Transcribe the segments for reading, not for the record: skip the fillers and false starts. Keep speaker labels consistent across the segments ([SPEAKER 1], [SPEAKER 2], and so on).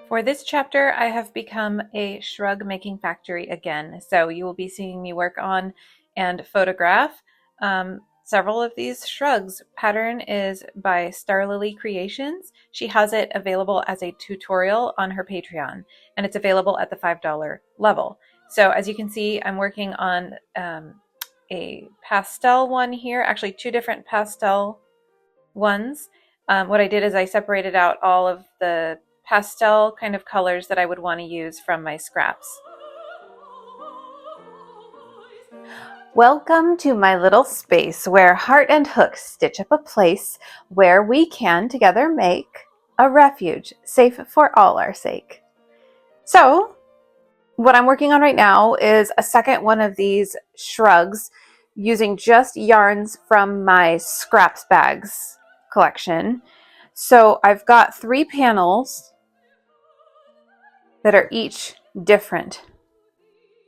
[SPEAKER 1] For this chapter, I have become a shrug making factory again. So you will be seeing me work on and photograph several of these shrugs. Pattern is by Starlily Creations. She has it available as a tutorial on her Patreon, and it's available at the $5 level. So as you can see, I'm working on a pastel one here, actually two different pastel ones. What I did is I separated out all of the pastel kind of colors that I would want to use from my scraps. Welcome to my little space where heart and hook stitch up a place where we can together make a refuge safe for all our sake. So what I'm working on right now is a second one of these shrugs using just yarns from my scraps bags collection. So I've got 3 panels that are each different.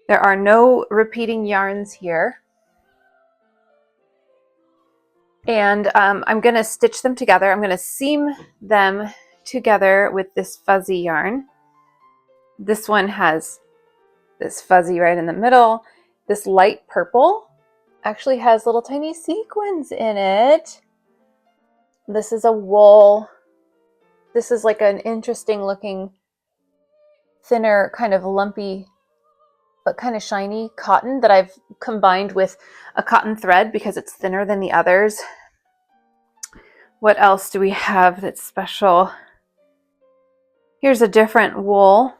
[SPEAKER 1] There are no repeating yarns here. And I'm going to stitch them together. I'm going to seam them together with this fuzzy yarn. This one has this fuzzy right in the middle. This light purple actually has little tiny sequins in it. This is a wool. This is like an interesting looking, thinner, kind of lumpy, but kind of shiny cotton that I've combined with a cotton thread because it's thinner than the others. What else do we have that's special? Here's a different wool.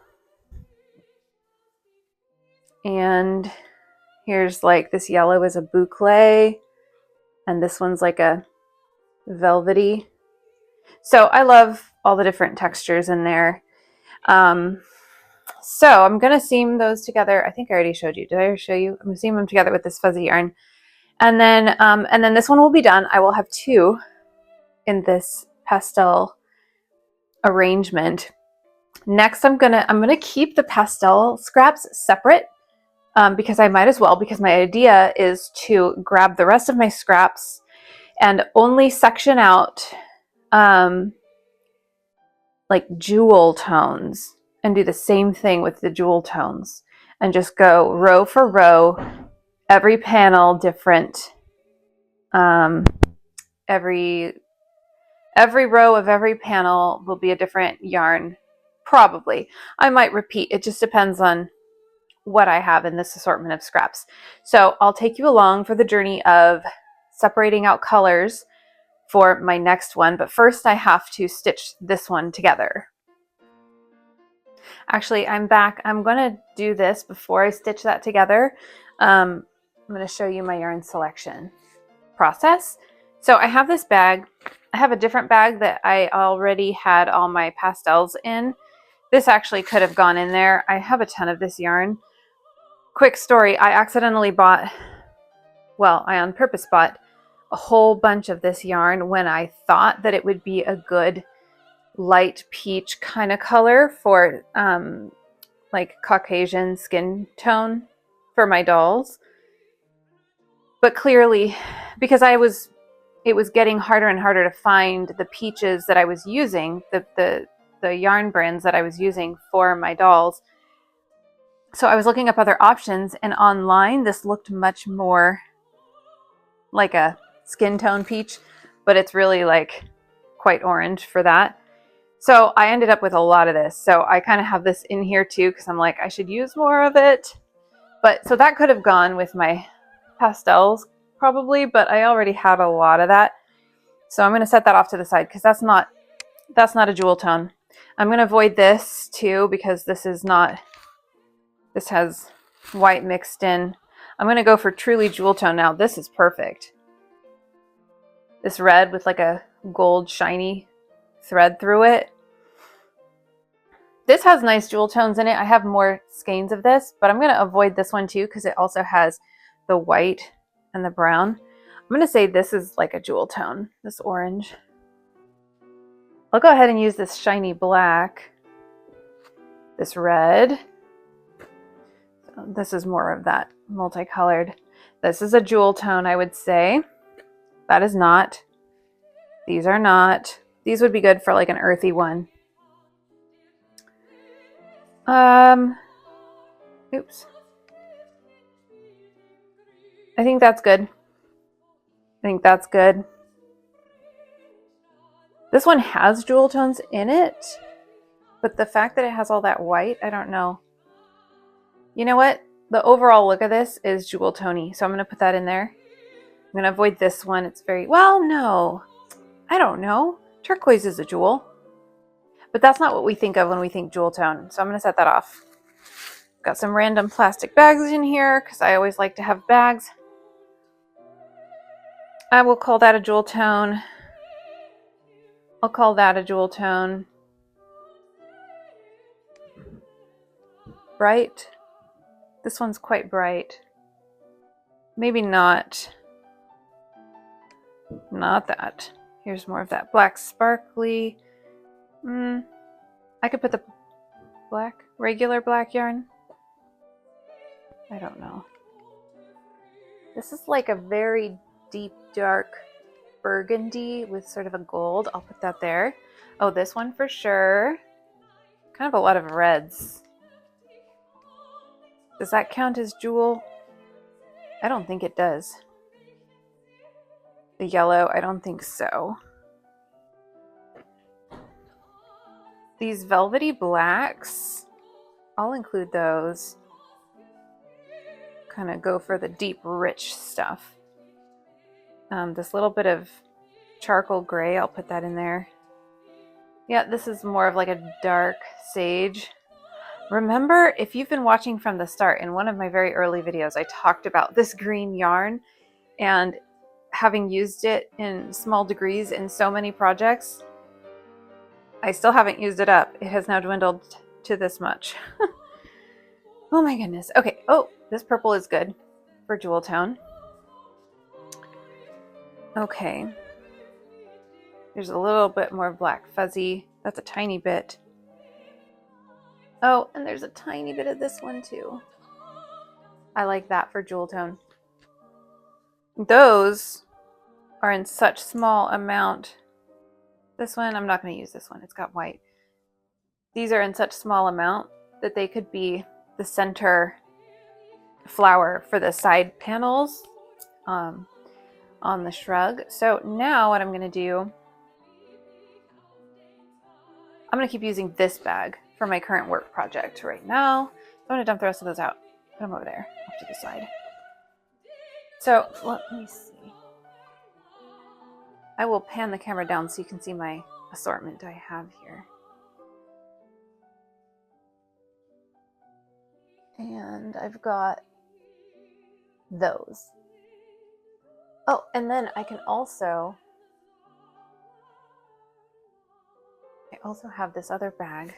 [SPEAKER 1] And here's like this yellow is a boucle, and this one's like a velvety. So I love all the different textures in there. So I'm going to seam those together. I think I already showed you. Did I already show you? I'm going to seam them together with this fuzzy yarn. And then this one will be done. I will have 2 in this pastel arrangement. Next, I'm gonna keep the pastel scraps separate because I might as well, because my idea is to grab the rest of my scraps and only section out like jewel tones and do the same thing with the jewel tones and just go row for row, every panel different, every row of every panel will be a different yarn. Probably. I might repeat. It just depends on what I have in this assortment of scraps. So I'll take you along for the journey of separating out colors for my next one. But first I have to stitch this one together. Actually, I'm back. I'm going to do this before I stitch that together. I'm going to show you my yarn selection process. So I have this bag. I have a different bag that I already had all my pastels in. This actually could have gone in there. I have a ton of this yarn. Quick story, I accidentally bought, well, I on purpose bought a whole bunch of this yarn when I thought that it would be a good light peach kind of color for like Caucasian skin tone for my dolls. But clearly, because it was getting harder and harder to find the peaches that I was using, the yarn brands that I was using for my dolls. So I was looking up other options, and online this looked much more like a skin tone peach, but it's really like quite orange for that. So I ended up with a lot of this. So I kind of have this in here too because I'm like, I should use more of it. But so that could have gone with my pastels probably, but I already had a lot of that. So I'm going to set that off to the side because that's not a jewel tone. I'm going to avoid this too because this has white mixed in. I'm going to go for truly jewel tone now. This is perfect. This red with like a gold shiny thread through it. This has nice jewel tones in it. I have more skeins of this, but I'm going to avoid this one too because it also has the white and the brown. I'm going to say this is like a jewel tone, this orange. I'll go ahead and use this shiny black, this red. This is more of that multicolored. This is a jewel tone, I would say. That is not. These are not. These would be good for like an earthy one. Oops. I think that's good. I think that's good. This one has jewel tones in it, but the fact that it has all that white, I don't know. You know what? The overall look of this is jewel tony, so I'm going to put that in there. I'm going to avoid this one. It's very, well, no. I don't know. Turquoise is a jewel. But that's not what we think of when we think jewel tone, so I'm going to set that off. Got some random plastic bags in here because I always like to have bags. I will call that a jewel tone. I'll call that a jewel tone. Bright. This one's quite bright. Maybe not. Not that. Here's more of that black sparkly. I could put the black, regular black yarn. I don't know. This is like a very deep, dark burgundy with sort of a gold. I'll put that there. Oh, this one for sure. Kind of a lot of reds. Does that count as jewel? I don't think it does. The yellow, I don't think so. These velvety blacks, I'll include those. Kind of go for the deep, rich stuff. This little bit of charcoal gray, I'll put that in there. Yeah, this is more of like a dark sage. Remember, if you've been watching from the start, in one of my very early videos, I talked about this green yarn, and having used it in small degrees in so many projects, I still haven't used it up. It has now dwindled to this much. Oh my goodness. Okay. Oh, this purple is good for jewel tone. Okay. There's a little bit more black fuzzy. That's a tiny bit. Oh, and there's a tiny bit of this one too. I like that for jewel tone. Those are in such small amount. This one, I'm not going to use this one. It's got white. These are in such small amount that they could be the center flower for the side panels on the shrug. So now what I'm going to do, I'm going to keep using this bag for my current work project right now. I'm going to dump the rest of those out. Put them over there off to the side. So let me see. I will pan the camera down so you can see my assortment I have here. And I've got those. Oh, and then I also have this other bag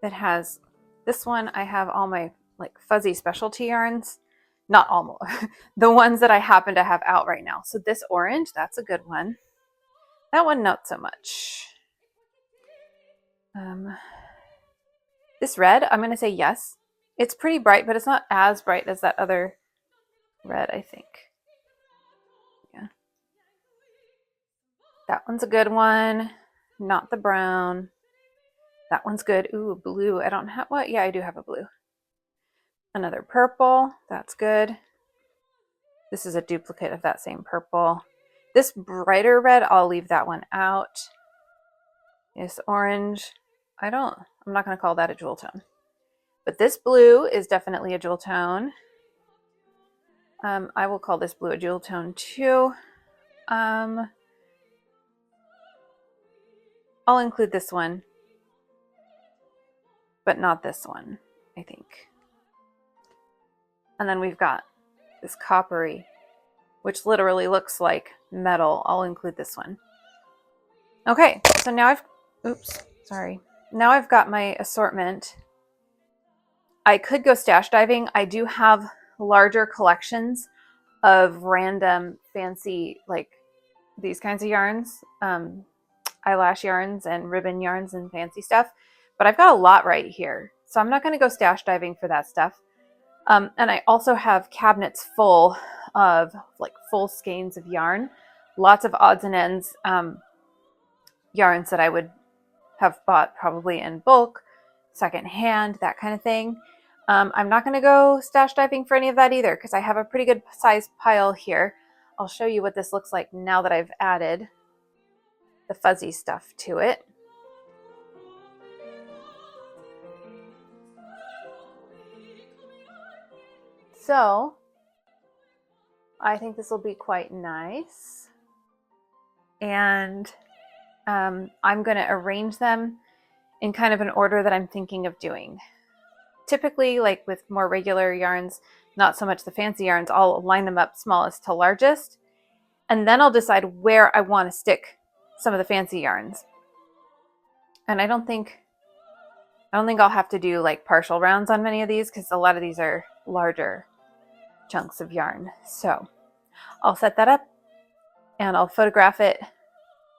[SPEAKER 1] that has, this one I have all my like fuzzy specialty yarns. Not all, the ones that I happen to have out right now. So this orange, that's a good one. That one, not so much. This red, I'm going to say yes. It's pretty bright, but it's not as bright as that other red, I think. Yeah. That one's a good one. Not the brown. That one's good. Ooh, blue. I don't have, what? Yeah, I do have a blue. Another purple. That's good. This is a duplicate of that same purple. This brighter red, I'll leave that one out. This orange, I'm not going to call that a jewel tone. But this blue is definitely a jewel tone. I will call this blue a jewel tone too. I'll include this one, but not this one, I think. And then we've got this coppery, which literally looks like metal. I'll include this one. Okay, so now now I've got my assortment. I could go stash diving. I do have larger collections of random fancy, like these kinds of yarns, eyelash yarns and ribbon yarns and fancy stuff, but I've got a lot right here. So I'm not going to go stash diving for that stuff. And I also have cabinets full of like full skeins of yarn, lots of odds and ends yarns that I would have bought probably in bulk. secondhand, that kind of thing. I'm not going to go stash diving for any of that either because I have a pretty good size pile here. I'll show you what this looks like now that I've added the fuzzy stuff to it. So I think this will be quite nice. And I'm going to arrange them in kind of an order that I'm thinking of doing. Typically, like with more regular yarns, not so much the fancy yarns, I'll line them up smallest to largest, and then I'll decide where I want to stick some of the fancy yarns. And I don't think I'll have to do like partial rounds on many of these because a lot of these are larger chunks of yarn. So I'll set that up and I'll photograph it.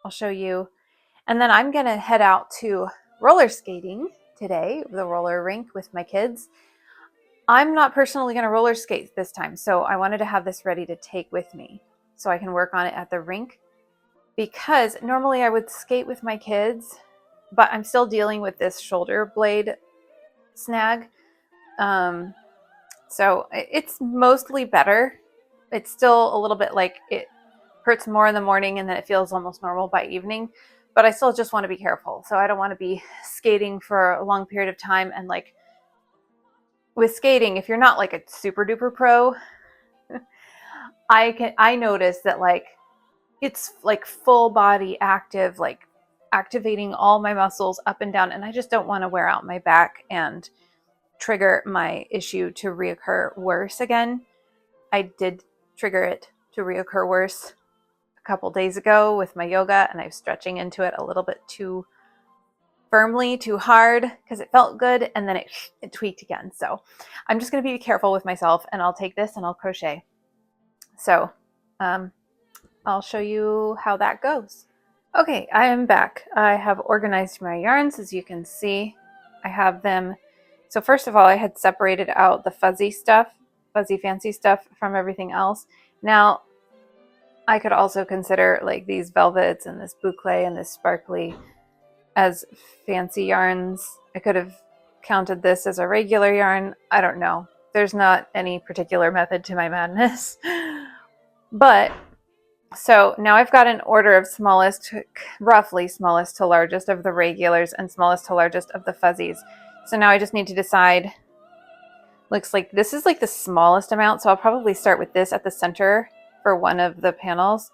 [SPEAKER 1] I'll show you. And then I'm going to head out to roller skating today, the roller rink with my kids. I'm not personally going to roller skate this time, so I wanted to have this ready to take with me so I can work on it at the rink, because normally I would skate with my kids, but I'm still dealing with this shoulder blade snag. So it's mostly better. It's still a little bit like it hurts more in the morning and then it feels almost normal by evening, but I still just want to be careful. So I don't want to be skating for a long period of time. And like with skating, if you're not like a super duper pro, I notice that like it's like full body active, like activating all my muscles up and down, and I just don't want to wear out my back and trigger my issue to reoccur worse again. I did trigger it to reoccur worse a couple days ago with my yoga, and I was stretching into it a little bit too firmly, too hard, because it felt good, and then it tweaked again. So I'm just going to be careful with myself, and I'll take this and I'll crochet. So I'll show you how that goes. Okay, I am back. I have organized my yarns, as you can see. I have them. So first of all, I had separated out the fuzzy stuff, fuzzy fancy stuff from everything else. Now, I could also consider like these velvets and this boucle and this sparkly as fancy yarns. I could have counted this as a regular yarn. I don't know. There's not any particular method to my madness. But so now I've got an order of smallest, roughly smallest to largest of the regulars and smallest to largest of the fuzzies. So now I just need to decide. Looks like this is like the smallest amount, so I'll probably start with this at the center for one of the panels.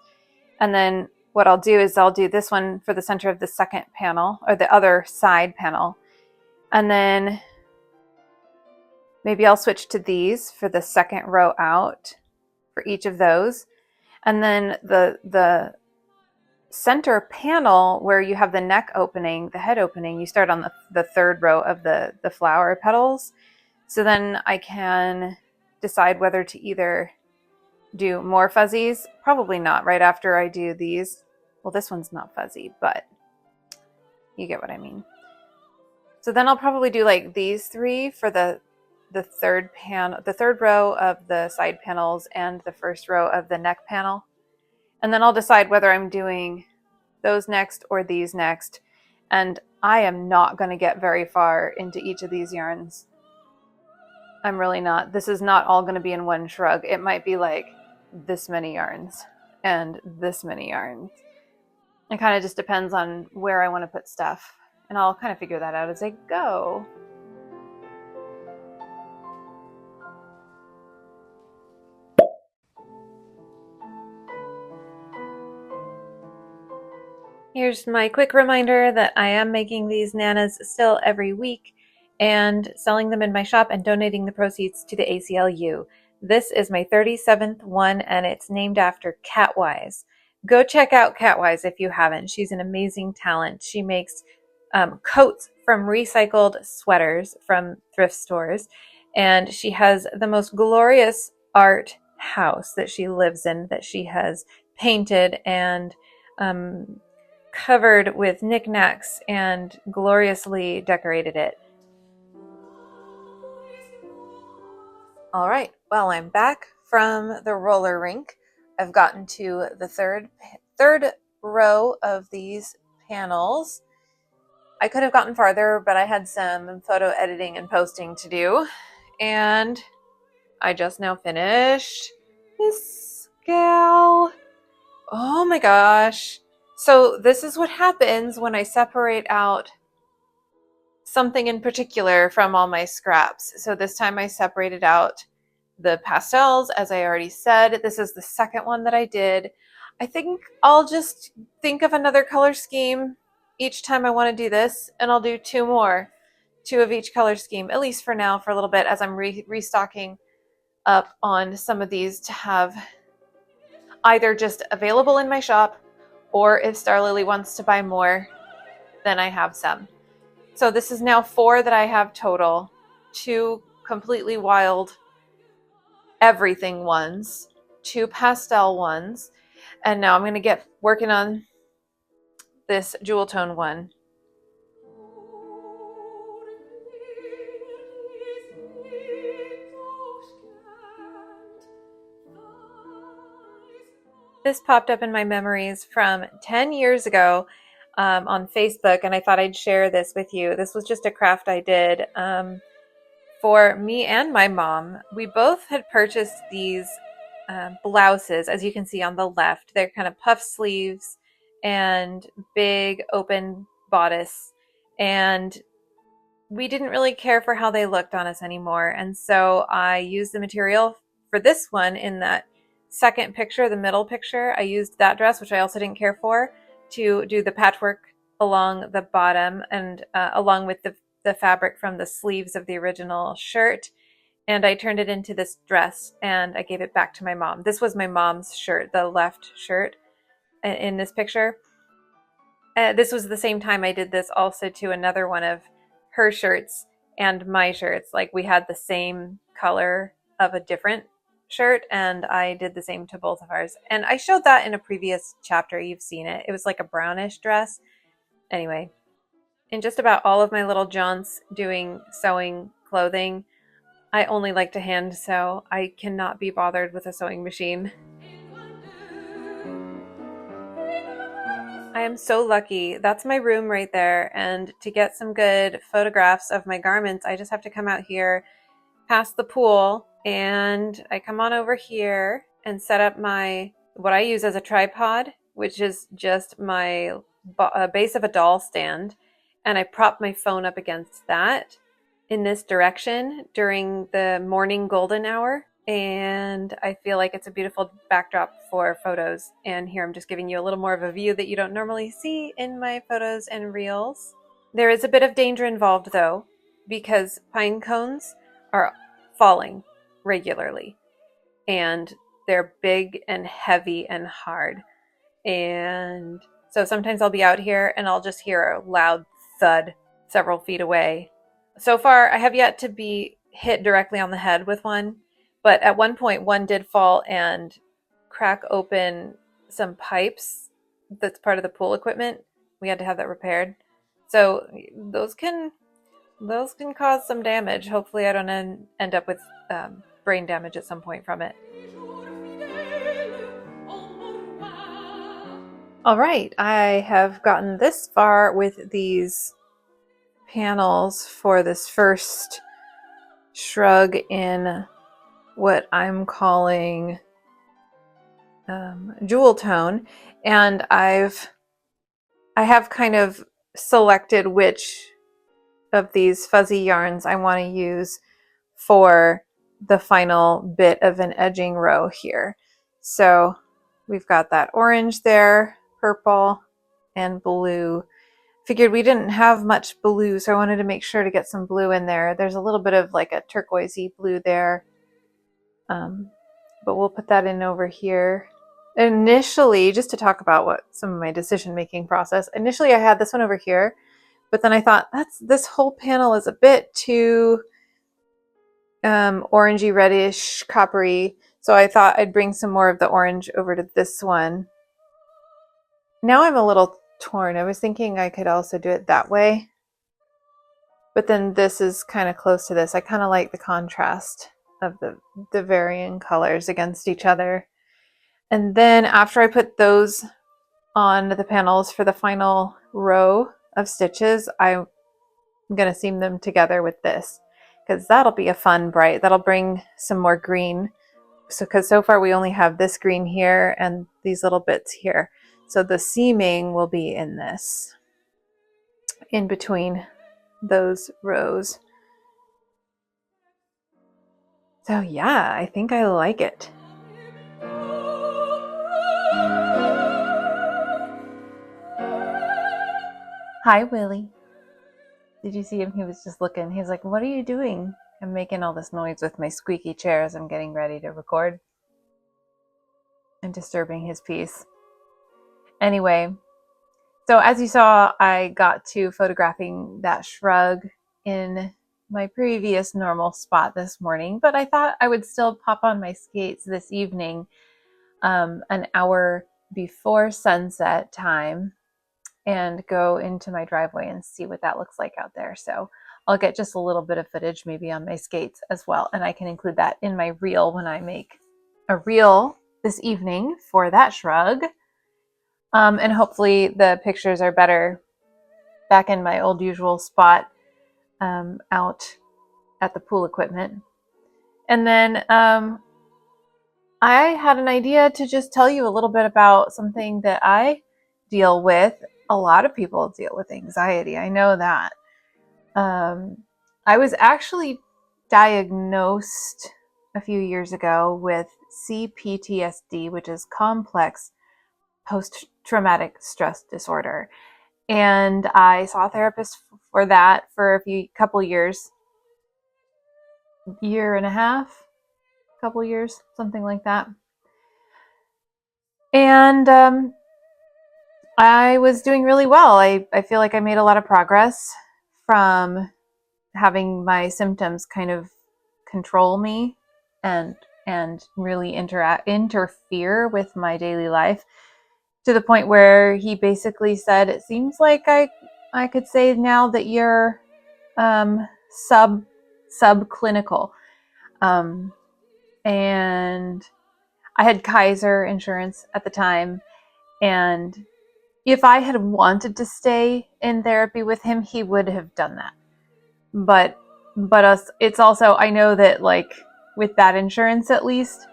[SPEAKER 1] And then what I'll do is I'll do this one for the center of the second panel, or the other side panel. And then maybe I'll switch to these for the second row out for each of those. And then the center panel where you have the neck opening, the head opening, you start on the third row of the flower petals. So then I can decide whether to either do more fuzzies, probably not right after I do these. Well, this one's not fuzzy, but you get what I mean. So then I'll probably do like these three for the third panel, the third row of the side panels and the first row of the neck panel. And then I'll decide whether I'm doing those next or these next. And I am not going to get very far into each of these yarns. I'm really not. This is not all going to be in one shrug. It might be like this many yarns and this many yarns. It kind of just depends on where I want to put stuff. And I'll kind of figure that out as I go. Here's my quick reminder that I am making these nanas still every week and selling them in my shop and donating the proceeds to the ACLU. This is my 37th one, and it's named after Catwise. Go check out Catwise if you haven't. She's an amazing talent. She makes coats from recycled sweaters from thrift stores, and she has the most glorious art house that she lives in, that she has painted and covered with knickknacks and gloriously decorated it. All right, well, I'm back from the roller rink. I've gotten to the third row of these panels. I could have gotten farther, but I had some photo editing and posting to do. And I just now finished this gal. Oh my gosh. So this is what happens when I separate out something in particular from all my scraps. So this time I separated out the pastels, as I already said. This is the second one that I did. I think I'll just think of another color scheme each time I want to do this, and I'll do two more, two of each color scheme, at least for now, for a little bit, as I'm restocking up on some of these to have either just available in my shop, or if Star Lily wants to buy more, then I have some. So this is now 4 that I have total, 2 completely wild everything ones, 2 pastel ones, and now I'm going to get working on this jewel tone one. This popped up in my memories from 10 years ago on Facebook, and I thought I'd share this with you. This was just a craft I did for me and my mom. We both had purchased these blouses, as you can see on the left. They're kind of puff sleeves and big open bodice, and we didn't really care for how they looked on us anymore. And so I used the material for this one in that second picture, the middle picture. I used that dress, which I also didn't care for, to do the patchwork along the bottom and along with the fabric from the sleeves of the original shirt. And I turned it into this dress and I gave it back to my mom. This was my mom's shirt, the left shirt in this picture. This was the same time I did this also to another one of her shirts and my shirts. Like, we had the same color of a different shirt, and I did the same to both of ours. And I showed that in a previous chapter. You've seen it. It was like a brownish dress. Anyway, in just about all of my little jaunts doing sewing clothing, I only like to hand sew. I cannot be bothered with a sewing machine. I am so lucky. That's my room right there. And to get some good photographs of my garments, I just have to come out here past the pool, and I come on over here and set up what I use as a tripod, which is just my base of a doll stand. And I prop my phone up against that in this direction during the morning golden hour. And I feel like it's a beautiful backdrop for photos. And here I'm just giving you a little more of a view that you don't normally see in my photos and reels. There is a bit of danger involved though, because pine cones are falling regularly, and they're big and heavy and hard. And so sometimes I'll be out here and I'll just hear a loud thud several feet away. So far, I have yet to be hit directly on the head with one, but at one point one did fall and crack open some pipes that's part of the pool equipment. We had to have that repaired. So those can cause some damage. Hopefully I don't end up with brain damage at some point from it. All right, I have gotten this far with these panels for this first shrug in what I'm calling jewel tone, and I have kind of selected which of these fuzzy yarns I want to use for the final bit of an edging row here. So we've got that orange there, purple, and blue. Figured we didn't have much blue, so I wanted to make sure to get some blue in there. There's a little bit of like a turquoisey blue there, but we'll put that in over here. Initially, just to talk about what some of my decision-making process, initially I had this one over here, but then I thought this whole panel is a bit too orangey, reddish, coppery, so I thought I'd bring some more of the orange over to this one. Now I'm a little torn. I was thinking I could also do it that way, but then this is kind of close to this. I kind of like the contrast of the varying colors against each other. And then after I put those on the panels for the final row of stitches, I'm going to seam them together with this, because that'll be a fun bright. That'll bring some more green. So, because so far we only have this green here and these little bits here. So the seaming will be in this, in between those rows. So yeah, I think I like it. Hi, Willie. Did you see him? He was just looking. He's like, what are you doing? I'm making all this noise with my squeaky chair as I'm getting ready to record and disturbing his peace. Anyway, so as you saw, I got to photographing that shrug in my previous normal spot this morning, but I thought I would still pop on my skates this evening, an hour before sunset time, and go into my driveway and see what that looks like out there. So I'll get just a little bit of footage maybe on my skates as well, and I can include that in my reel when I make a reel this evening for that shrug. And hopefully the pictures are better back in my old usual spot, out at the pool equipment. And then I had an idea to just tell you a little bit about something that I deal with. A lot of people deal with anxiety. I know that. I was actually diagnosed a few years ago with CPTSD, which is complex post-traumatic stress disorder. And I saw a therapist for that for a couple years, year and a half, couple years, something like that. And I was doing really well. I feel like I made a lot of progress from having my symptoms kind of control me and really interfere with my daily life, to the point where he basically said, it seems like I could say now that you're subclinical. And I had Kaiser insurance at the time, and if I had wanted to stay in therapy with him, he would have done that. But it's also, I know that like with that insurance, at least,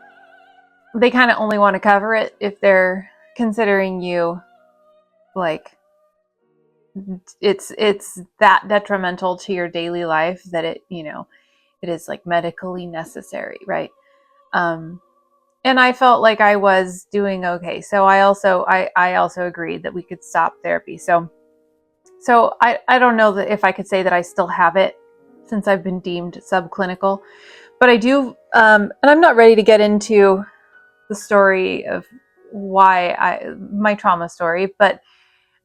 [SPEAKER 1] they kind of only want to cover it if they're considering you like it's that detrimental to your daily life that it is like medically necessary, right? And I felt like I was doing okay, so I also agreed that we could stop therapy. So I don't know that if I could say that I still have it since I've been deemed subclinical, but I do, and I'm not ready to get into the story of my trauma story, but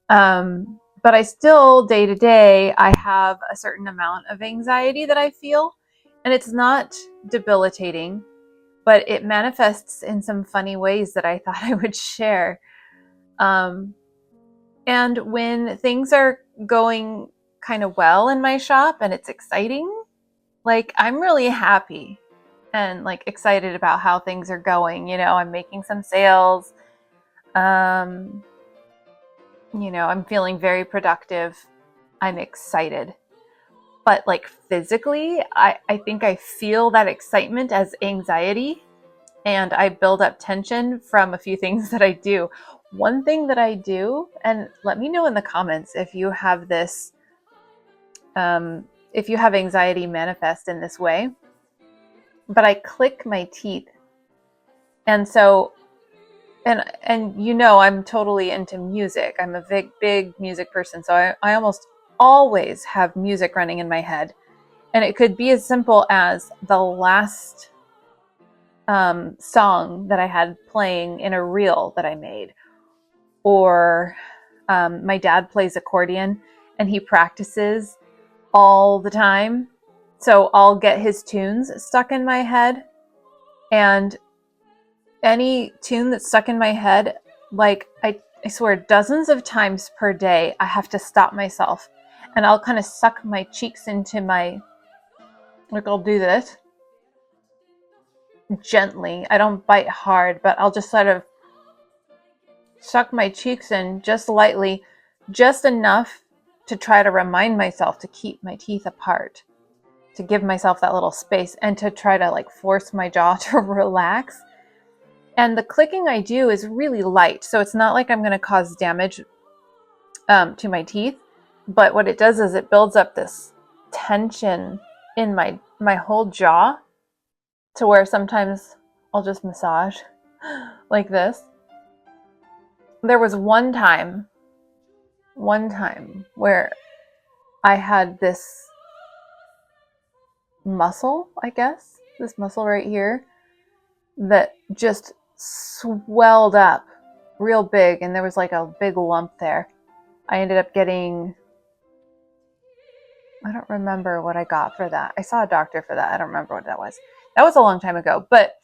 [SPEAKER 1] I still, day to day, I have a certain amount of anxiety that I feel, and it's not debilitating, but it manifests in some funny ways that I thought I would share. And when things are going kind of well in my shop and it's exciting, like I'm really happy and like excited about how things are going. I'm making some sales. I'm feeling very productive. I'm excited. But like physically, I think I feel that excitement as anxiety, and I build up tension from a few things that I do. One thing that I do, and let me know in the comments if you have this, if you have anxiety manifest in this way, but I click my teeth. And so, and I'm totally into music. I'm a big music person. So I almost always have music running in my head. And it could be as simple as the last song that I had playing in a reel that I made. Or my dad plays accordion and he practices all the time. So I'll get his tunes stuck in my head. And any tune that's stuck in my head, like I swear dozens of times per day, I have to stop myself. And I'll kind of suck my cheeks into I'll do this gently. I don't bite hard, but I'll just sort of suck my cheeks in just lightly, just enough to try to remind myself to keep my teeth apart, to give myself that little space, and to try to like force my jaw to relax. And the clicking I do is really light, so it's not like I'm going to cause damage to my teeth. But what it does is it builds up this tension in my whole jaw, to where sometimes I'll just massage like this. There was one time where I had this muscle, I guess, this muscle right here that just swelled up real big, and there was like a big lump there. I ended up getting, I don't remember what I got for that. I saw a doctor for that. I don't remember what that was. That was a long time ago. But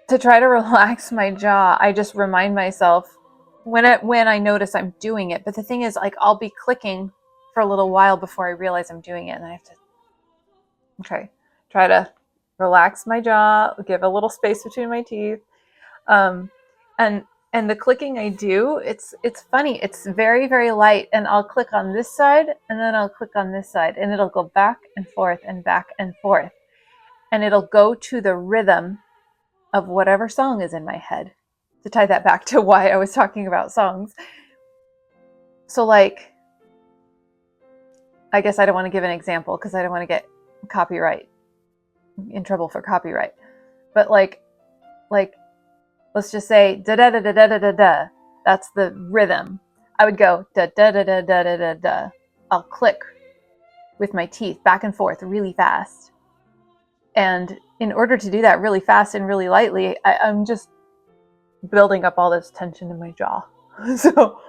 [SPEAKER 1] to try to relax my jaw, I just remind myself when I notice I'm doing it. But the thing is, like, I'll be clicking for a little while before I realize I'm doing it, and I have to try to relax my jaw, give a little space between my teeth. And the clicking I do, it's funny. It's very, very light, and I'll click on this side, and then I'll click on this side, and it'll go back and forth and back and forth. And it'll go to the rhythm of whatever song is in my head, to tie that back to why I was talking about songs. So like, I guess I don't want to give an example because I don't want to get in trouble for copyright. But like let's just say da da da da da da da. That's the rhythm. I would go da da da da da da da da. I'll click with my teeth back and forth really fast. And in order to do that really fast and really lightly, I'm just building up all this tension in my jaw. So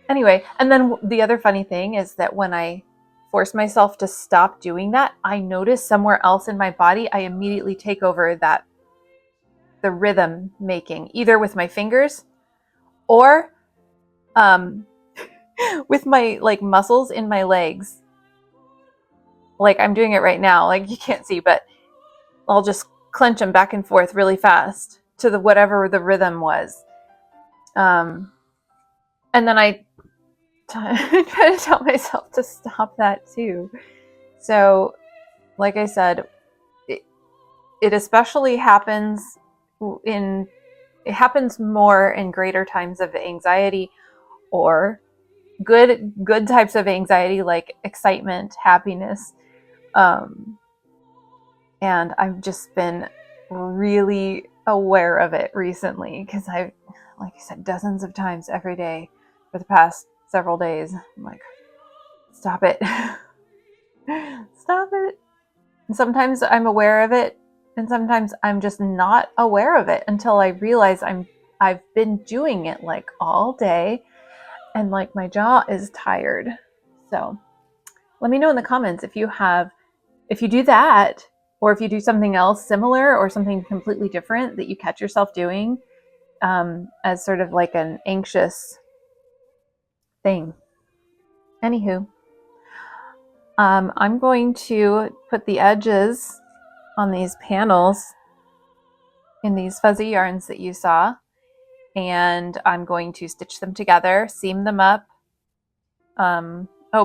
[SPEAKER 1] anyway, and then the other funny thing is that when I force myself to stop doing that, I notice somewhere else in my body, I immediately take over the rhythm making, either with my fingers or with my like muscles in my legs. Like I'm doing it right now, like you can't see, but I'll just clench them back and forth really fast to whatever the rhythm was. And then I try to tell myself to stop that too. So like I said, it especially happens it happens more in greater times of anxiety, or good types of anxiety like excitement, happiness. And I've just been really aware of it recently because I've, like I said, dozens of times every day for the past several days. I'm like, stop it. Stop it. And sometimes I'm aware of it, and sometimes I'm just not aware of it until I realize I've been doing it like all day, and like my jaw is tired. So let me know in the comments if you do that, or if you do something else similar or something completely different that you catch yourself doing as sort of like an anxious thing. Anywho, I'm going to put the edges on these panels in these fuzzy yarns that you saw, and I'm going to stitch them together, seam them up.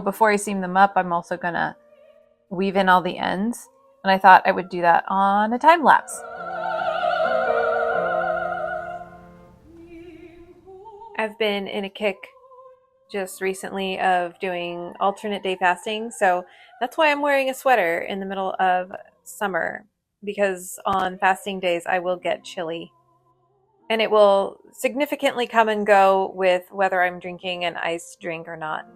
[SPEAKER 1] Before I seam them up, I'm also gonna weave in all the ends, and I thought I would do that on a time lapse. I've been in a kick just recently of doing alternate day fasting, so that's why I'm wearing a sweater in the middle of summer, because on fasting days I will get chilly, and it will significantly come and go with whether I'm drinking an iced drink or not.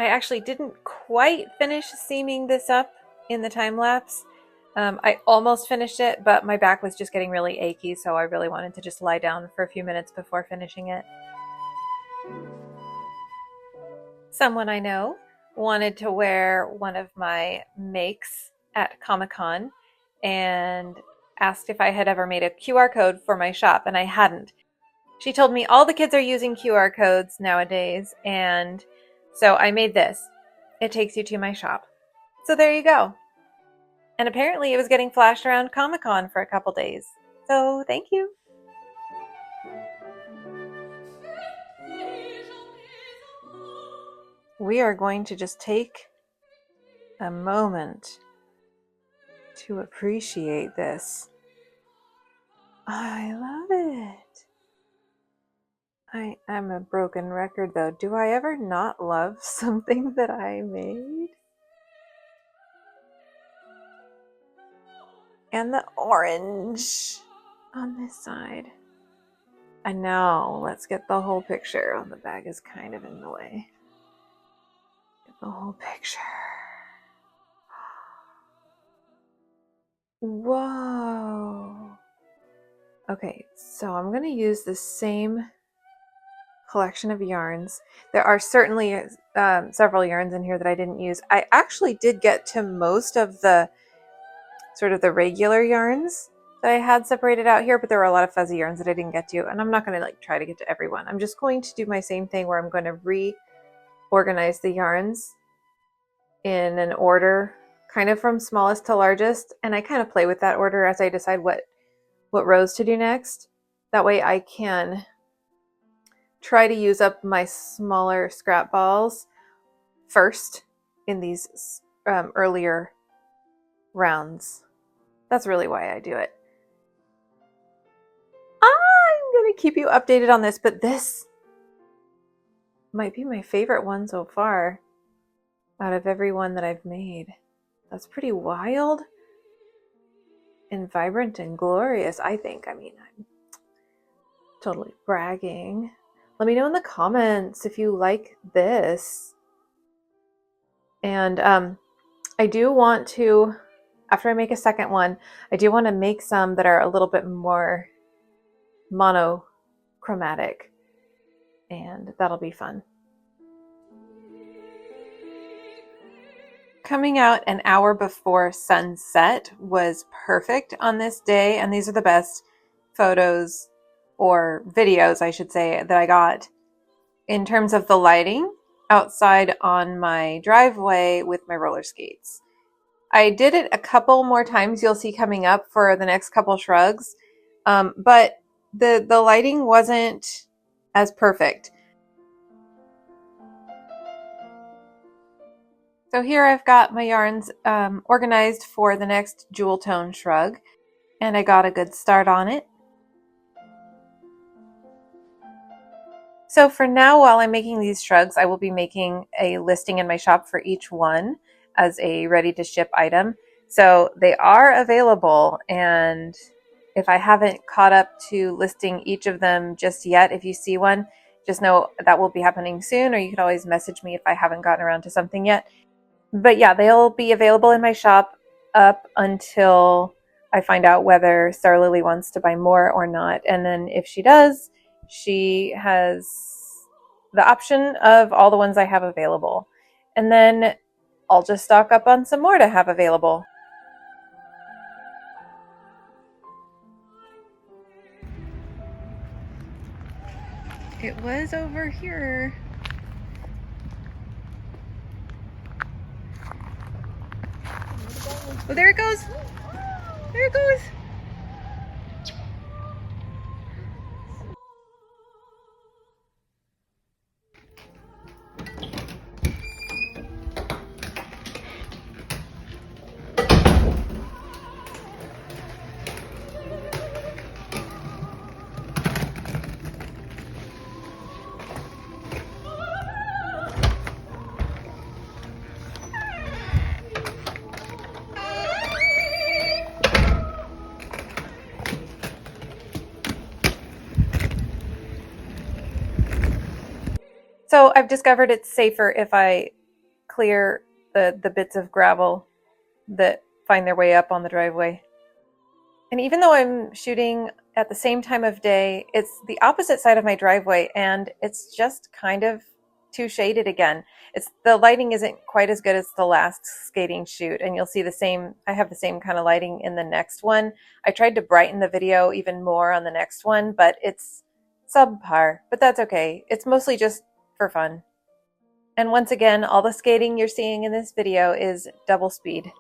[SPEAKER 1] I actually didn't quite finish seaming this up in the time lapse. I almost finished it, but my back was just getting really achy, so I really wanted to just lie down for a few minutes before finishing it. Someone I know wanted to wear one of my makes at Comic-Con and asked if I had ever made a QR code for my shop, and I hadn't. She told me all the kids are using QR codes nowadays, and so I made this. It takes you to my shop. So there you go. And apparently it was getting flashed around Comic-Con for a couple days. So thank you. We are going to just take a moment to appreciate this. I love it. I am a broken record though. Do I ever not love something that I made? And the orange on this side. And now let's get the whole picture. Oh, the bag is kind of in the way. Get the whole picture. Whoa. Okay, so I'm going to use the same collection of yarns. There are certainly several yarns in here that I didn't use. I actually did get to most of the sort of the regular yarns that I had separated out here, but there were a lot of fuzzy yarns that I didn't get to, and I'm not going to like try to get to everyone. I'm just going to do my same thing where I'm going to reorganize the yarns in an order kind of from smallest to largest, and I kind of play with that order as I decide what rows to do next. That way I can try to use up my smaller scrap balls first in these earlier rounds. That's really why I do it. I'm going to keep you updated on this, but this might be my favorite one so far out of every one that I've made. That's pretty wild and vibrant and glorious, I think. I mean, I'm totally bragging. Let me know in the comments if you like this. And I do want to, after I make a second one, I do want to make some that are a little bit more monochromatic, and that'll be fun. Coming out an hour before sunset was perfect on this day, and these are the best photos or videos, I should say, that I got in terms of the lighting outside on my driveway with my roller skates. I did it a couple more times, you'll see coming up for the next couple shrugs, but the lighting wasn't as perfect. So here I've got my yarns organized for the next jewel tone shrug, and I got a good start on it. So for now, while I'm making these shrugs, I will be making a listing in my shop for each one as a ready to ship item. So they are available, and if I haven't caught up to listing each of them just yet, if you see one, just know that will be happening soon, or you can always message me if I haven't gotten around to something yet. But yeah, they'll be available in my shop up until I find out whether Star Lily wants to buy more or not. And then if she does, she has the option of all the ones I have available. And then I'll just stock up on some more to have available. It was over here. Oh, there it goes. There it goes. So I've discovered it's safer if I clear the bits of gravel that find their way up on the driveway. And even though I'm shooting at the same time of day, it's the opposite side of my driveway, and it's just kind of too shaded again. The lighting isn't quite as good as the last skating shoot, and you'll see I have the same kind of lighting in the next one. I tried to brighten the video even more on the next one, but it's subpar, but that's okay. It's mostly just for fun. And once again, all the skating you're seeing in this video is double speed.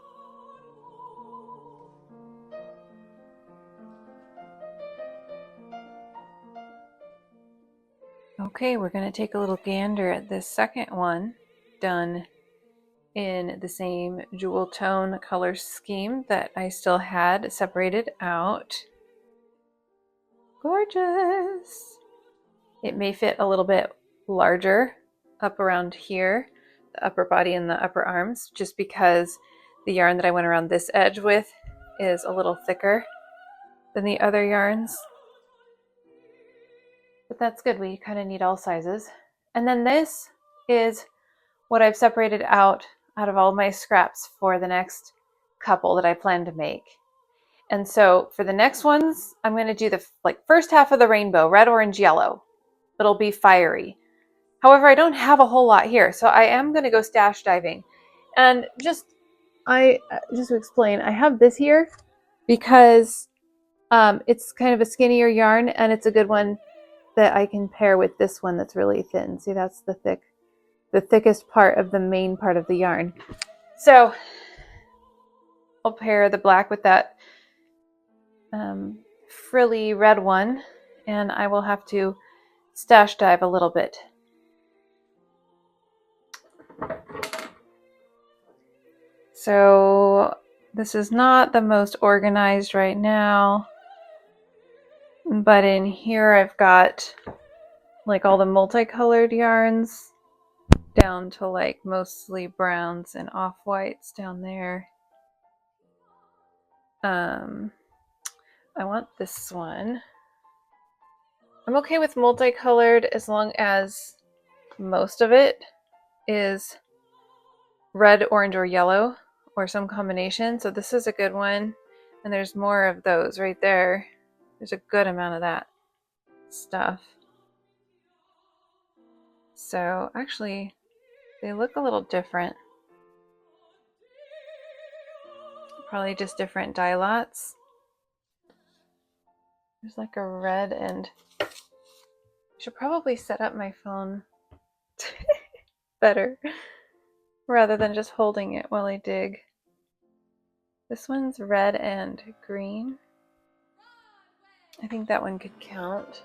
[SPEAKER 1] Okay, we're going to take a little gander at this second one, done in the same jewel tone color scheme that I still had separated out. Gorgeous! It may fit a little bit larger up around here, the upper body and the upper arms, just because the yarn that I went around this edge with is a little thicker than the other yarns. But that's good, we kind of need all sizes. And then this is what I've separated out of all my scraps for the next couple that I plan to make. And so for the next ones, I'm going to do the first half of the rainbow, red, orange, yellow. It'll be fiery. However, I don't have a whole lot here, so I am going to go stash diving. And just to explain, I have this here because it's kind of a skinnier yarn, and it's a good one that I can pair with this one that's really thin. See, that's the thickest part of the main part of the yarn. So I'll pair the black with that frilly red one, and I will have to stash dive a little bit. So this is not the most organized right now, but in here I've got all the multicolored yarns down to mostly browns and off-whites down there. I want this one. I'm okay with multicolored as long as most of it is red, orange, or yellow, or some combination. So this is a good one, and there's more of those right there. There's a good amount of that stuff. So actually, they look a little different. Probably just different dye lots. There's a red, and I should probably set up my phone better rather than just holding it while I dig. This one's red and green. I think that one could count.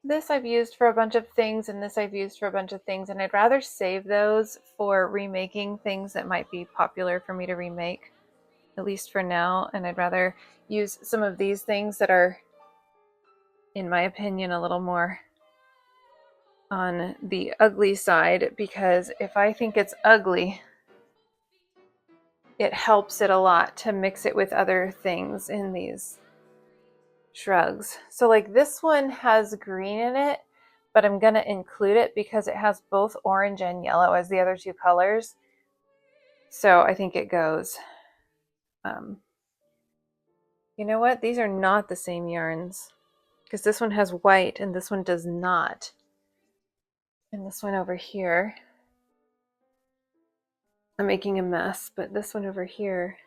[SPEAKER 1] This I've used for a bunch of things, and this I've used for a bunch of things, and I'd rather save those for remaking things that might be popular for me to remake, at least for now. And I'd rather use some of these things that are, in my opinion, a little more on the ugly side, because if I think it's ugly, it helps it a lot to mix it with other things in these shrugs. So this one has green in it, but I'm going to include it because it has both orange and yellow as the other two colors. So I think it goes. You know what? These are not the same yarns, because this one has white and this one does not. And this one over here, I'm making a mess, but this one over here.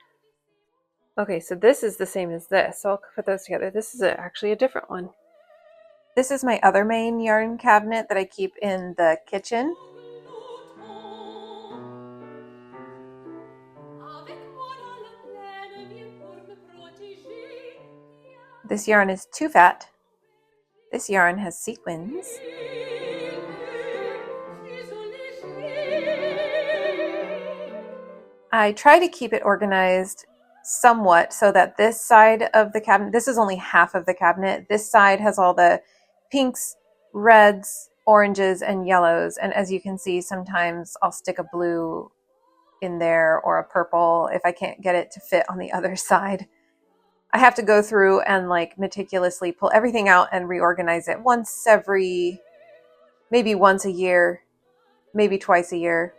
[SPEAKER 1] Okay, so this is the same as this, so I'll put those together. This is actually a different one. This is my other main yarn cabinet that I keep in the kitchen. This yarn is too fat. This yarn has sequins. I try to keep it organized somewhat so that this side of the cabinet, this is only half of the cabinet. This side has all the pinks, reds, oranges, and yellows. And as you can see, sometimes I'll stick a blue in there or a purple if I can't get it to fit on the other side. I have to go through and like meticulously pull everything out and reorganize it maybe once a year, maybe twice a year.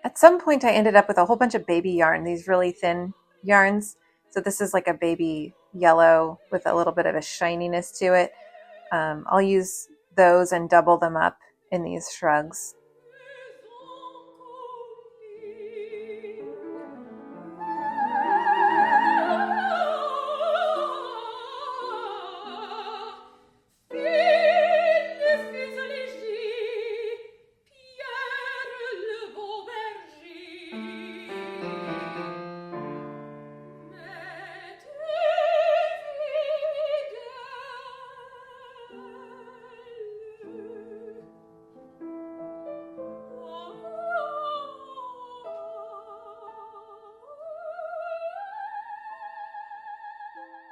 [SPEAKER 1] At some point I ended up with a whole bunch of baby yarn, these really thin yarns. So this is like a baby yellow with a little bit of a shininess to it. I'll use those and double them up in these shrugs.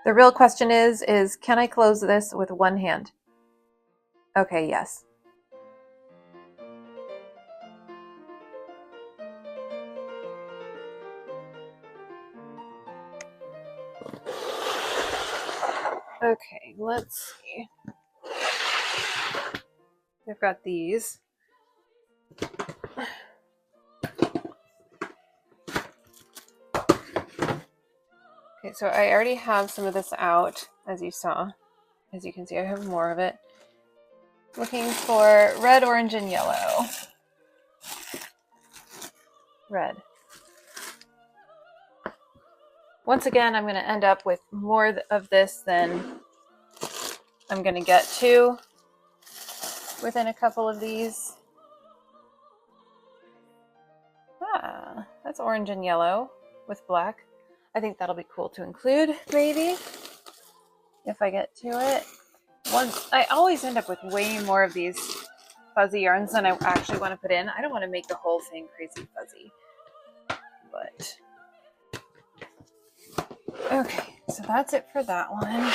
[SPEAKER 1] The real question is can I close this with one hand? Okay, yes. Okay, let's see. I've got these. Okay, so I already have some of this out, as you saw. As you can see, I have more of it. Looking for red, orange, and yellow. Red. Once again, I'm going to end up with more of this than I'm going to get to within a couple of these. Ah, that's orange and yellow with black. I think that'll be cool to include, maybe, if I get to it. I always end up with way more of these fuzzy yarns than I actually want to put in. I don't want to make the whole thing crazy fuzzy. But, okay, so that's it for that one.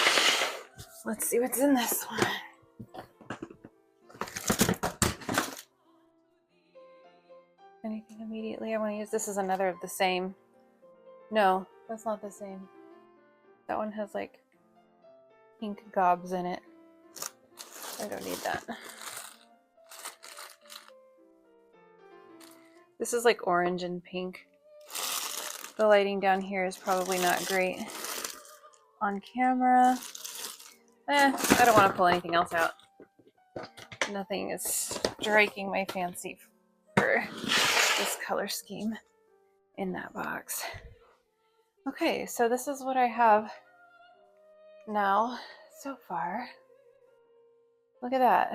[SPEAKER 1] Let's see what's in this one. Anything immediately I want to use? This is another of the same. No, that's not the same. That one has like pink gobs in it. I don't need that. This is like orange and pink. The lighting down here is probably not great on camera. I don't want to pull anything else out. Nothing is striking my fancy for this color scheme in that box. Okay, so this is what I have now so far. Look at that.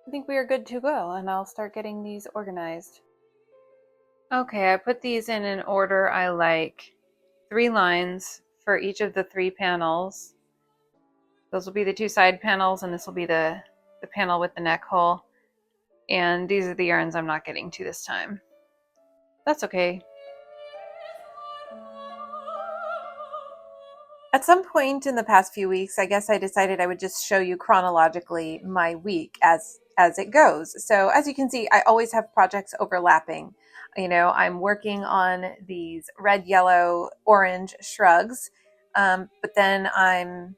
[SPEAKER 1] I think we are good to go, and I'll start getting these organized. Okay, I put these in an order I like. 3 lines for each of the 3 panels. Those will be the 2 side panels, and this will be the panel with the neck hole. And these are the yarns I'm not getting to this time. That's okay. At some point in the past few weeks, I guess I decided I would just show you chronologically my week as it goes. So as you can see, I always have projects overlapping. You know, I'm working on these red, yellow, orange shrugs, but then I'm,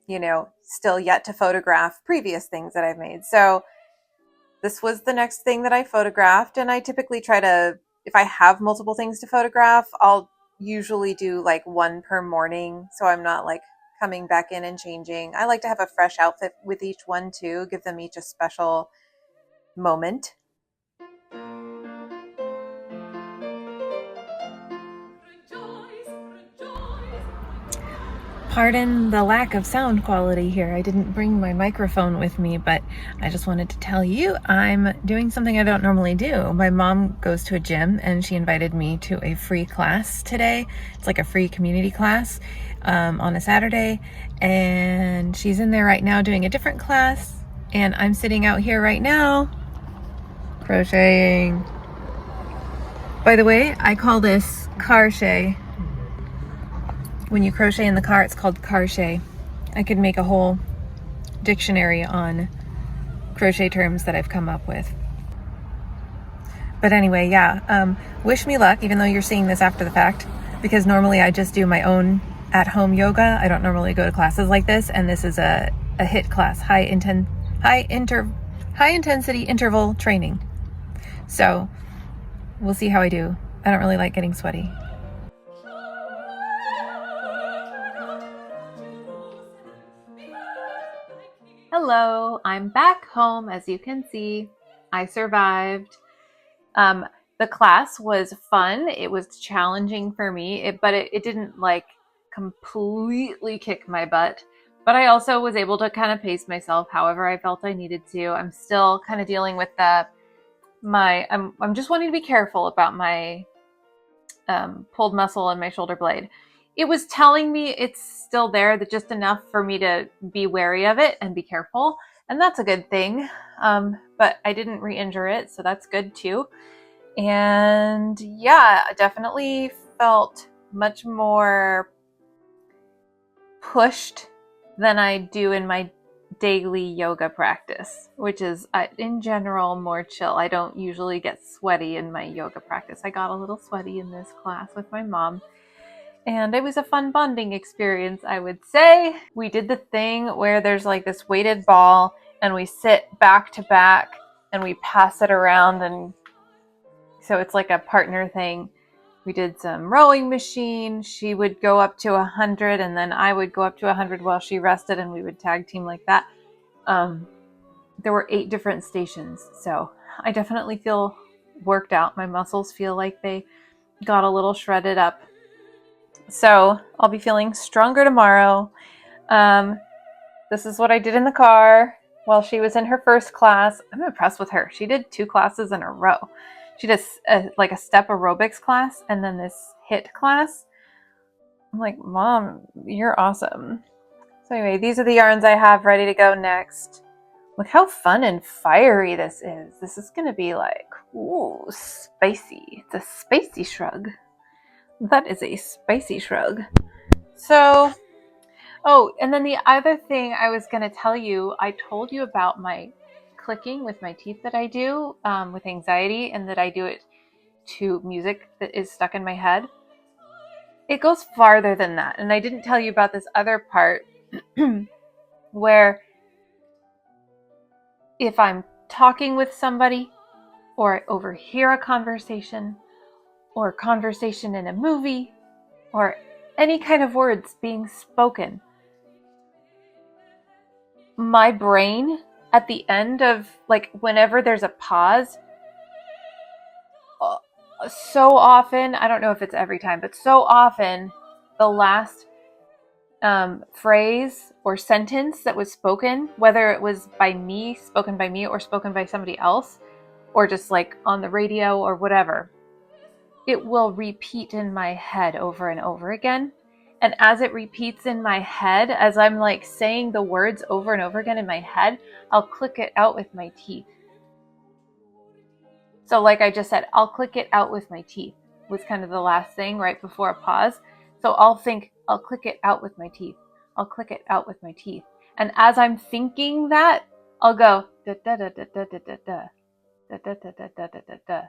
[SPEAKER 1] you know, still yet to photograph previous things that I've made. So this was the next thing that I photographed, and I typically try to, if I have multiple things to photograph, I'll usually do like 1 per morning, so I'm not like coming back in and changing. I like to have a fresh outfit with each one too, give them each a special moment. Pardon the lack of sound quality here. I didn't bring my microphone with me, but I just wanted to tell you I'm doing something I don't normally do. My mom goes to a gym and she invited me to a free class today. It's like a free community class on a Saturday, and she's in there right now doing a different class, and I'm sitting out here right now crocheting. By the way, I call this crochet. When you crochet in the car, it's called crochet. I could make a whole dictionary on crochet terms that I've come up with. But anyway, yeah, wish me luck, even though you're seeing this after the fact, because normally I just do my own at-home yoga. I don't normally go to classes like this, and this is a HIIT class, high intensity interval training. So we'll see how I do. I don't really like getting sweaty. Hello, I'm back home. As you can see, I survived. The class was fun. It was challenging for me, but it didn't like completely kick my butt. But I also was able to kind of pace myself however I felt I needed to. I'm still kind of dealing with I'm just wanting to be careful about my pulled muscle in my shoulder blade. It was telling me it's still there, that just enough for me to be wary of it and be careful. And that's a good thing. But I didn't re-injure it, so that's good too. And yeah, I definitely felt much more pushed than I do in my daily yoga practice, which is in general more chill. I don't usually get sweaty in my yoga practice. I got a little sweaty in this class with my mom, and it was a fun bonding experience, I would say. We did the thing where there's like this weighted ball and we sit back to back and we pass it around, and so it's like a partner thing. We did some rowing machine. She would go up to 100 and then I would go up to 100 while she rested, and we would tag team like that. There were 8 different stations, so I definitely feel worked out. My muscles feel like they got a little shredded up. So I'll be feeling stronger tomorrow. This is what I did in the car while she was in her first class. I'm impressed with her. She did 2 classes in a row. She did like a step aerobics class and then this HIIT class. I'm like, Mom, you're awesome. So anyway, these are the yarns I have ready to go next. Look how fun and fiery this is. This is going to be like, ooh, spicy. It's a spicy shrug. That is a spicy shrug. So, oh, and then the other thing I was going to tell you, I told you about my clicking with my teeth that I do with anxiety, and that I do it to music that is stuck in my head. It goes farther than that. And I didn't tell you about this other part where if I'm talking with somebody, or I overhear a conversation, or a conversation in a movie, or any kind of words being spoken, my brain at the end of, like, whenever there's a pause, so often, I don't know if it's every time, but so often the last phrase or sentence that was spoken, whether it was spoken by me or spoken by somebody else, or just like on the radio or whatever, it will repeat in my head over and over again. And as it repeats in my head, as I'm like saying the words over and over again in my head, I'll click it out with my teeth. So like I just said, I'll click it out with my teeth was kind of the last thing right before a pause. So I'll think, I'll click it out with my teeth. I'll click it out with my teeth. And as I'm thinking that, I'll go da da da da da da da da da da da da da da da,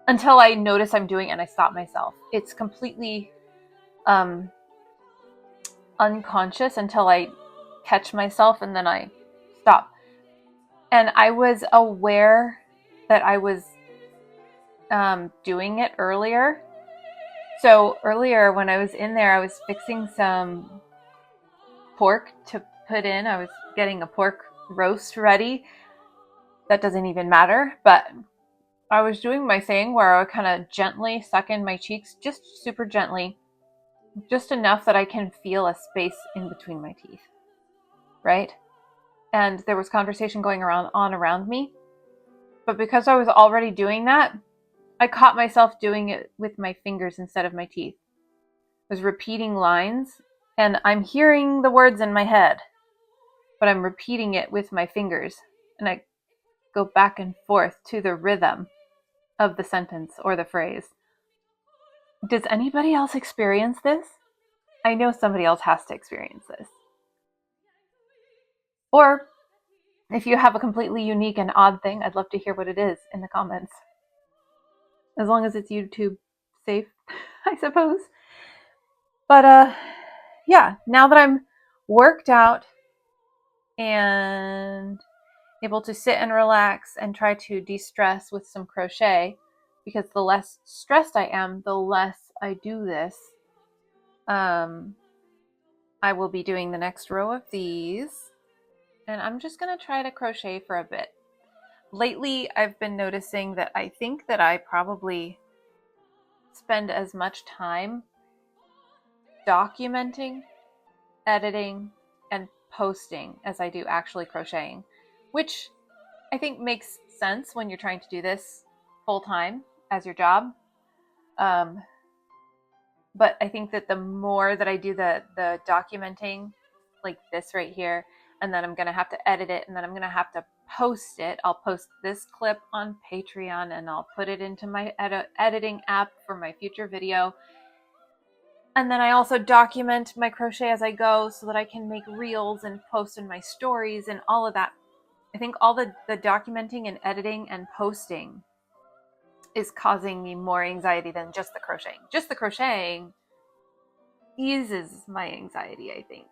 [SPEAKER 1] until I notice I'm doing it and I stop myself. It's completely unconscious until I catch myself and then I stop. And I was aware that I was doing it earlier. So earlier when I was in there, I was fixing some pork to put in. I was getting a pork roast ready. That doesn't even matter, but I was doing my thing where I would kind of gently suck in my cheeks, just super gently, just enough that I can feel a space in between my teeth, right? And there was conversation going on around me, but because I was already doing that, I caught myself doing it with my fingers instead of my teeth. I was repeating lines, and I'm hearing the words in my head, but I'm repeating it with my fingers, and I go back and forth to the rhythm of the sentence or the phrase. Does anybody else experience this? I know somebody else has to experience this. Or if you have a completely unique and odd thing, I'd love to hear what it is in the comments. As long as it's YouTube safe, I suppose. But yeah, now that I'm worked out and able to sit and relax and try to de-stress with some crochet, because the less stressed I am, the less I do this. I will be doing the next row of these, and I'm just going to try to crochet for a bit. Lately, I've been noticing that I think that I probably spend as much time documenting, editing, and posting as I do actually crocheting, which I think makes sense when you're trying to do this full time as your job. But I think that the more that I do the documenting, like this right here, and then I'm going to have to edit it, and then I'm going to have to post it. I'll post this clip on Patreon, and I'll put it into my editing app for my future video. And then I also document my crochet as I go so that I can make reels and post in my stories and all of that. I think all the documenting and editing and posting is causing me more anxiety than just the crocheting. Just the crocheting eases my anxiety, I think.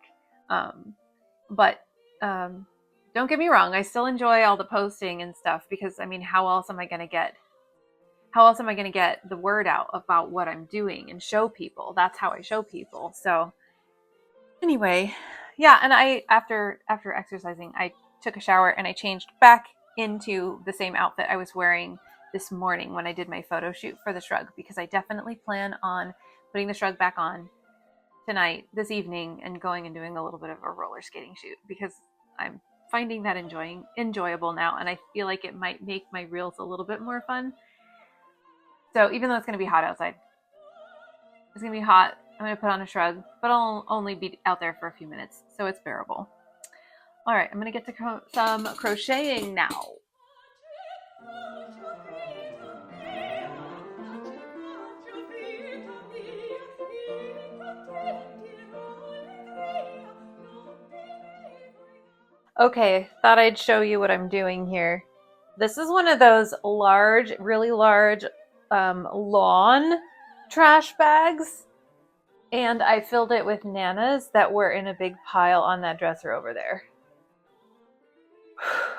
[SPEAKER 1] But don't get me wrong, I still enjoy all the posting and stuff, because I mean, how else am I going to get the word out about what I'm doing and show people? That's how I show people. So anyway, yeah, and I after exercising, I took a shower and I changed back into the same outfit I was wearing this morning when I did my photo shoot for the shrug, because I definitely plan on putting the shrug back on tonight, this evening, and going and doing a little bit of a roller skating shoot, because I'm finding that enjoyable now, and I feel like it might make my reels a little bit more fun. So even though it's going to be hot outside, it's going to be hot, I'm going to put on a shrug, but I'll only be out there for a few minutes, so it's bearable. All right, I'm going to get to some crocheting now. Okay, thought I'd show you what I'm doing here. This is one of those large, really large lawn trash bags, and I filled it with nanas that were in a big pile on that dresser over there.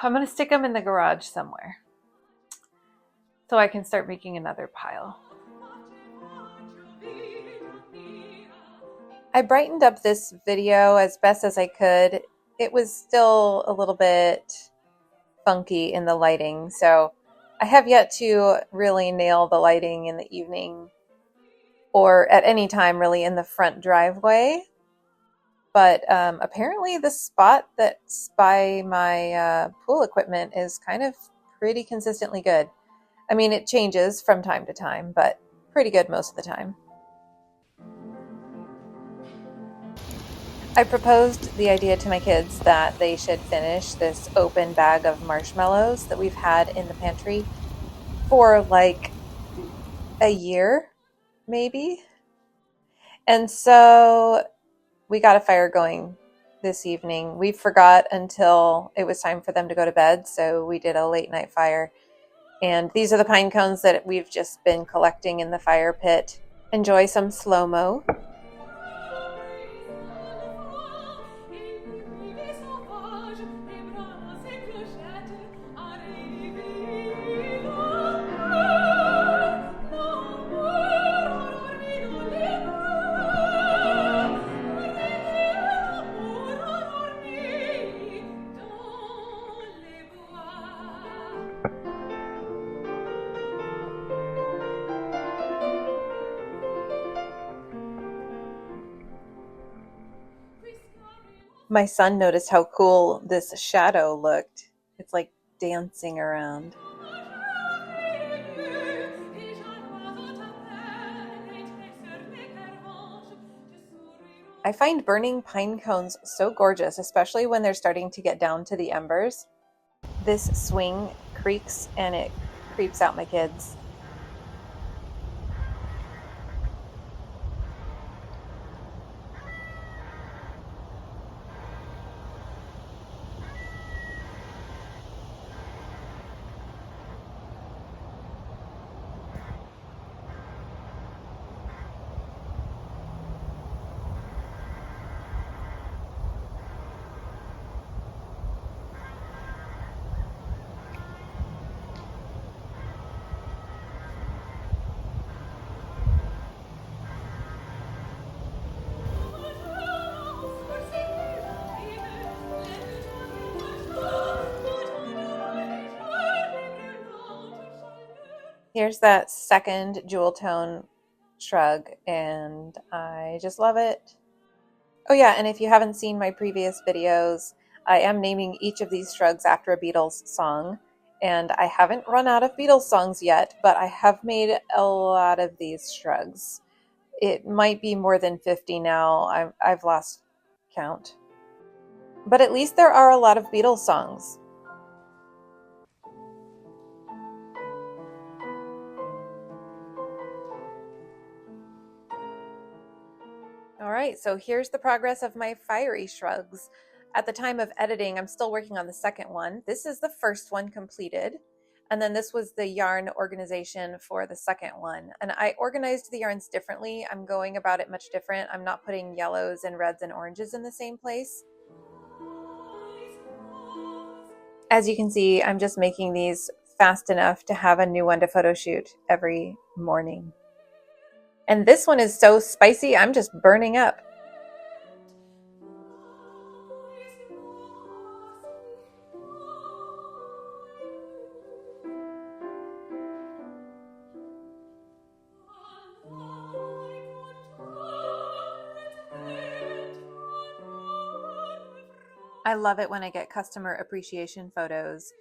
[SPEAKER 1] I'm going to stick them in the garage somewhere so I can start making another pile. I brightened up this video as best as I could. It was still a little bit funky in the lighting, so I have yet to really nail the lighting in the evening or at any time really in the front driveway. But apparently the spot that's by my pool equipment is kind of pretty consistently good. I mean, it changes from time to time, but pretty good most of the time. I proposed the idea to my kids that they should finish this open bag of marshmallows that we've had in the pantry for like a year, maybe. And so we got a fire going this evening. We forgot until it was time for them to go to bed, so we did a late night fire. And these are the pine cones that we've just been collecting in the fire pit. Enjoy some slow-mo. My son noticed how cool this shadow looked. It's like dancing around. I find burning pine cones so gorgeous, especially when they're starting to get down to the embers. This swing creaks and it creeps out my kids. Here's that second jewel tone shrug, and I just love it. Oh yeah, and if you haven't seen my previous videos, I am naming each of these shrugs after a Beatles song, and I haven't run out of Beatles songs yet, but I have made a lot of these shrugs. It might be more than 50 now. I've lost count. But at least there are a lot of Beatles songs. All right, so here's the progress of my fiery shrugs. At the time of editing, I'm still working on the second one. This is the first one completed. And then this was the yarn organization for the second one. And I organized the yarns differently. I'm going about it much different. I'm not putting yellows and reds and oranges in the same place. As you can see, I'm just making these fast enough to have a new one to photo shoot every morning. And this one is so spicy, I'm just burning up. I love it when I get customer appreciation photos.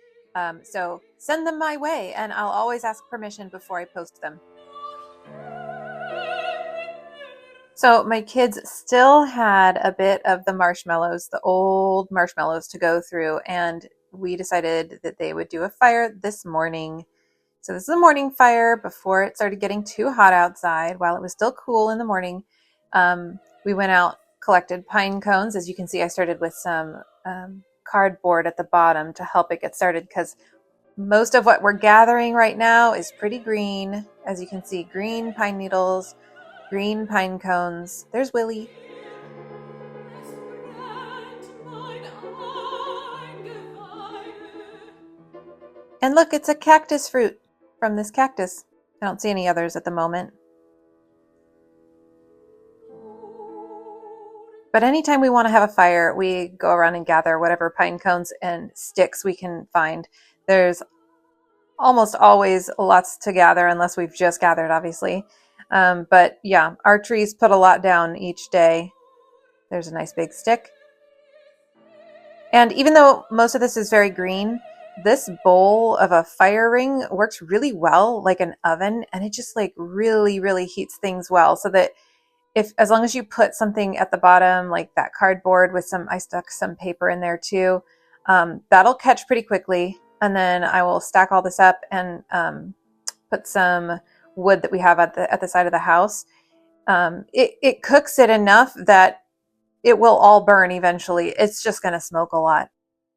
[SPEAKER 1] So send them my way, and I'll always ask permission before I post them. So my kids still had a bit of the marshmallows, the old marshmallows to go through, and we decided that they would do a fire this morning. So this is a morning fire before it started getting too hot outside. While it was still cool in the morning, we went out, collected pine cones. As you can see, I started with some cardboard at the bottom to help it get started, because most of what we're gathering right now is pretty green. As you can see, green pine needles, green pine cones. There's Willie. And look, it's a cactus fruit from this cactus. I don't see any others at the moment. But anytime we want to have a fire, we go around and gather whatever pine cones and sticks we can find. There's almost always lots to gather, unless we've just gathered, obviously. But yeah, our trees put a lot down each day. There's a nice big stick. And even though most of this is very green, this bowl of a fire ring works really well like an oven, and it just like really, really heats things well, so that as long as you put something at the bottom, like that cardboard with I stuck some paper in there too, that'll catch pretty quickly. And then I will stack all this up and put some wood that we have at the side of the house. It cooks it enough that it will all burn eventually. It's just going to smoke a lot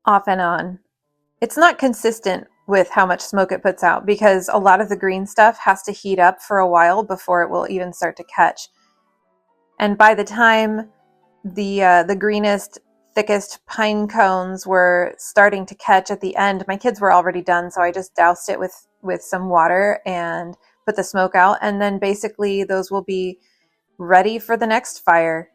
[SPEAKER 1] off and on. It's not consistent with how much smoke it puts out, because a lot of the green stuff has to heat up for a while before it will even start to catch. And by the time the greenest, thickest pine cones were starting to catch at the end, my kids were already done, so I just doused it with some water and put the smoke out, and then basically those will be ready for the next fire.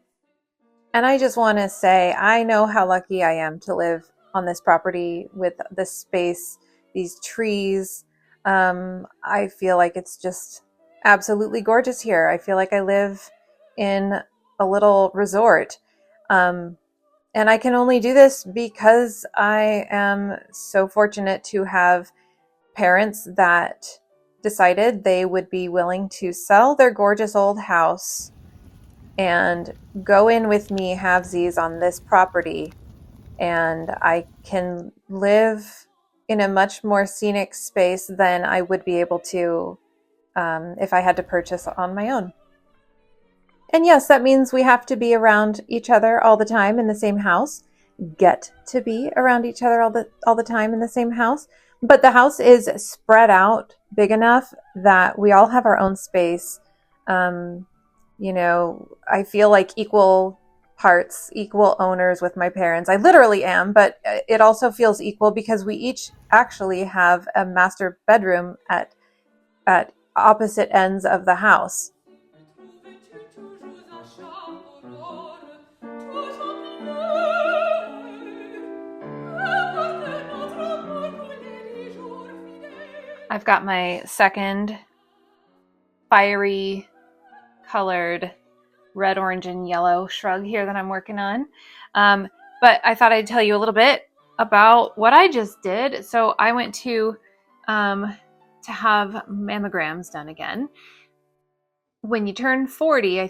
[SPEAKER 1] And I just want to say, I know how lucky I am to live on this property with this space, these trees. I feel like it's just absolutely gorgeous here. I feel like I live in a little resort. And I can only do this because I am so fortunate to have parents that decided they would be willing to sell their gorgeous old house and go in with me halvesies on this property. And I can live in a much more scenic space than I would be able to if I had to purchase on my own. And yes, that means we have to be around each other all the time in the same house, get to be around each other all the time in the same house. But the house is spread out big enough that we all have our own space. You know, I feel like equal parts, equal owners with my parents. I literally am, but it also feels equal because we each actually have a master bedroom at opposite ends of the house. I've got my second fiery colored red, orange, and yellow shrug here that I'm working on. But I thought I'd tell you a little bit about what I just did. So I went to have mammograms done again. When you turn 40, I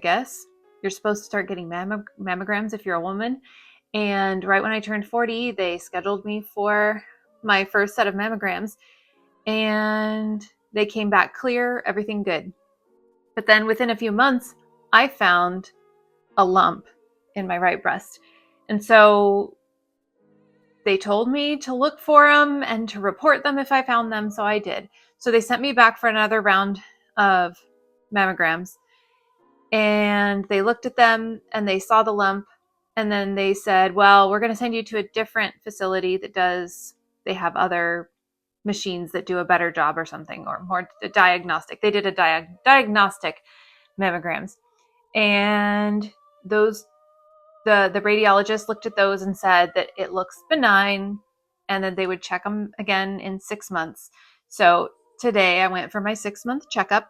[SPEAKER 1] guess, you're supposed to start getting mammograms if you're a woman. And right when I turned 40, they scheduled me for my first set of mammograms, and they came back clear, everything good. But then within a few months, I found a lump in my right breast. And so they told me to look for them and to report them if I found them. So I did. So they sent me back for another round of mammograms, and they looked at them and they saw the lump. And then they said, well, we're going to send you to a different facility they have other machines that do a better job or something, or more diagnostic. They did a diagnostic mammograms. And the radiologist looked at those and said that it looks benign, and then they would check them again in 6 months. So today I went for my 6-month checkup.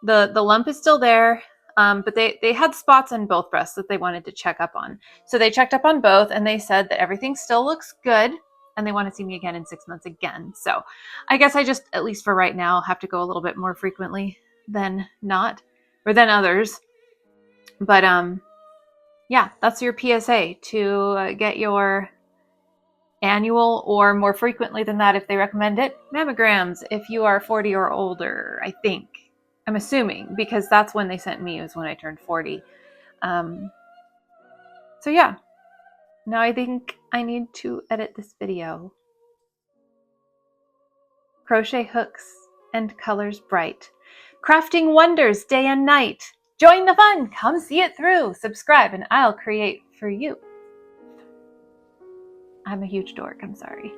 [SPEAKER 1] The lump is still there, but they had spots on both breasts that they wanted to check up on. So they checked up on both, and they said that everything still looks good, and they want to see me again in 6 months again. So I guess I just, at least for right now, have to go a little bit more frequently than others. But yeah, that's your PSA, to get your annual, or more frequently than that if they recommend it, mammograms if you are 40 or older, I think. I'm assuming, because that's when they sent me, was when I turned 40. So yeah, now I think I need to edit this video. Crochet hooks and colors bright, crafting wonders day and night. Join the fun, come see it through. Subscribe and I'll create for you. I'm a huge dork, I'm sorry.